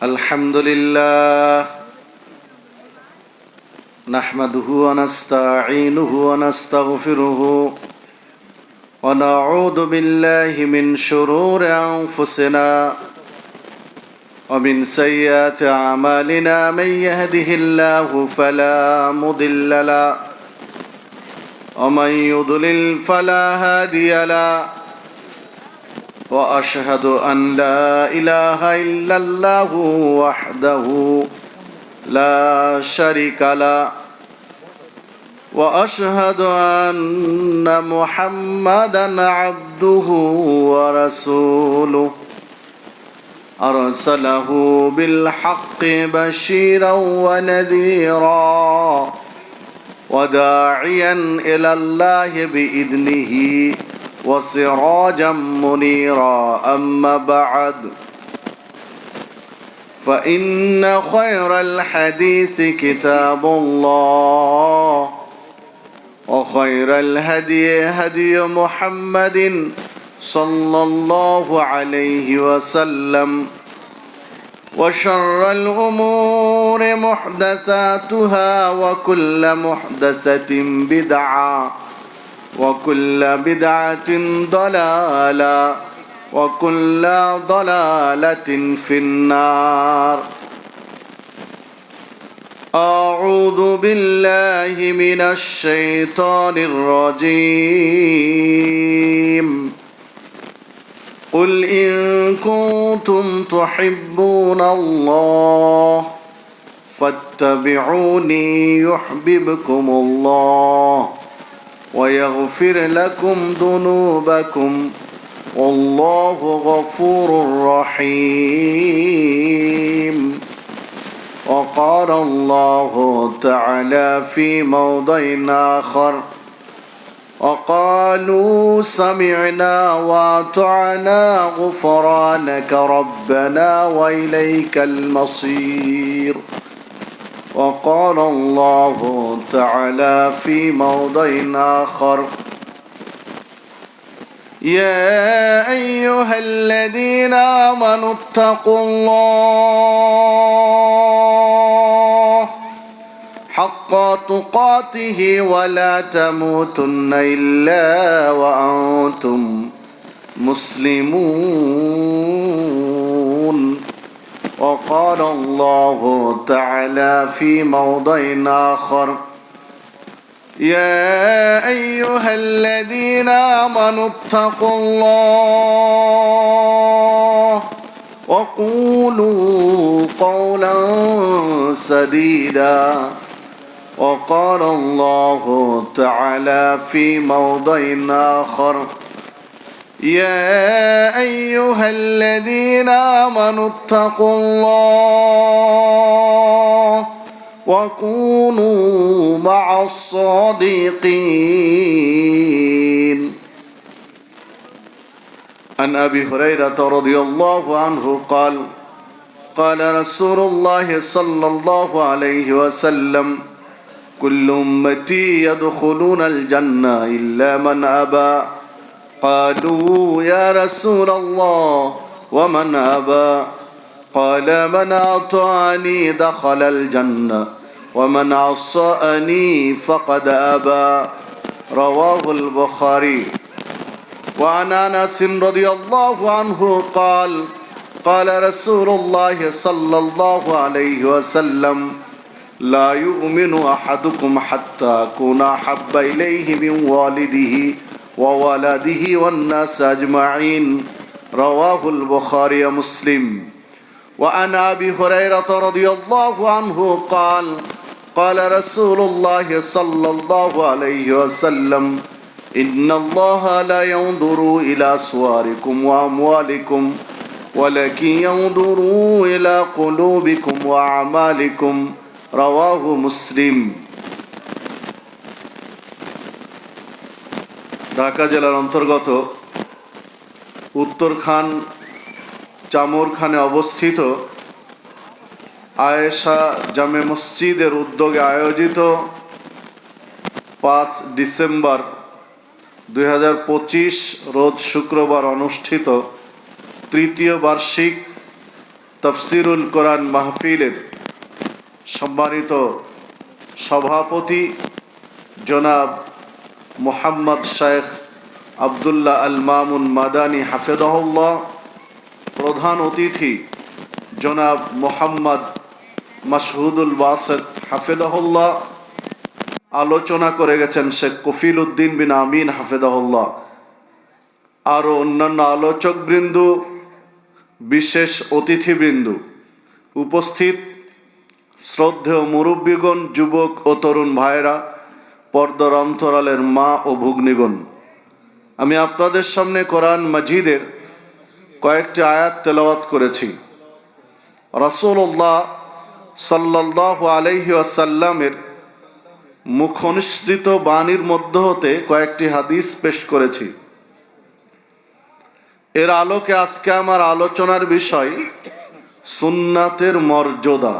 الحمد لله نحمده ونستعينه ونستغفره ونعوذ بالله من شرور أنفسنا ومن سيئات أعمالنا من يهده الله فلا مضل له ومن يضلل فلا هادي له وأشهد أن لا إله إلا الله وحده لا شريك له وأشهد أن محمدا عبده ورسوله أرسله بالحق بشيرا ونذيرا وداعيا إلى الله بإذنه وسراجا منيرا أما بعد فإن خير الحديث كتاب الله وخير الهدي هدي محمد صلى الله عليه وسلم وشر الأمور محدثاتها وكل محدثة بدعة وكل بدعة ضلالة وكل ضلالة في النار. أعوذ بالله من الشيطان الرجيم. قل إن كنتم تحبون الله فاتبعوني يحببكم الله ويغفر لكم ذنوبكم والله غفور رحيم. وقال الله تعالى في موضع آخر وقالوا سمعنا وأطعنا غفرانك ربنا وإليك المصير. وقال الله تعالى في موضع آخر يا أيها الذين آمنوا اتقوا الله حق تقاته ولا تموتن إلا وأنتم مسلمون. وقال الله تعالى في موضع آخر يا أيها الذين آمنوا اتقوا الله وقولوا قولا سديدا. وقال الله تعالى في موضع آخر يا أيها الذين آمنوا اتقوا الله وكونوا مع الصادقين. عن أبي هريرة رضي الله عنه قال قال رسول الله صلى الله عليه وسلم كل أمتي يدخلون الجنة إلا من أبى. قالوا يا رسول الله ومن أبى؟ قال من أطاعني دخل الجنة ومن عصاني فقد أبى. رواه البخاري. وعن أنس رضي الله عنه قال قال رسول الله صلى الله عليه وسلم لا يؤمن أحدكم حتى أكون أحب إليه من والده وولده والناس أجمعين. رواه البخاري ومسلم. وعن أبي هريرة رضي الله عنه قال قال رسول الله صلى الله عليه وسلم إن الله لا ينظر إلى صوركم وأموالكم ولكن ينظر إلى قلوبكم وأعمالكم. رواه مسلم. ঢাকা জেলার অন্তর্গত উত্তরখান চামরখানে অবস্থিত আয়েশা জামে মসজিদের উদ্যোগে আয়োজিত 5 ডিসেম্বর 2025 রোজ শুক্রবার অনুষ্ঠিত তৃতীয় বার্ষিক তাফসিরুল কোরআন মাহফিলের সম্মানিত সভাপতি জনাব মোহাম্মদ শেখ আব্দুল্লাহ আল মামুন মাদানী হাফেজাহুল্লাহ, প্রধান অতিথি জনাব মোহাম্মদ মাসহুদুল বাসেত হাফেজাহুল্লাহ, আলোচনা করে গেছেন শেখ কফিল উদ্দিন বিন আমিন হাফেজাহুল্লাহ, আরও অন্যান্য আলোচকবৃন্দ, বিশেষ অতিথিবৃন্দ, উপস্থিত শ্রদ্ধেয় মুরব্বীগণ, যুবক ও তরুণ ভাইরা, পর্দার অন্তরালের মা ও ভগ্নীগণ, আমি আপনাদের সামনে কোরআন মাজিদের কয়েকটি আয়াত তেলাওয়াত করেছি। রাসূলুল্লাহ সাল্লাল্লাহু আলাইহি ওয়াসাল্লামের মুখনিসৃত বাণীর মধ্য হতে কয়েকটি হাদিস পেশ করেছি। এর আলোকে আজকে আমার আলোচনার বিষয় সুন্নাতের মর্যাদা।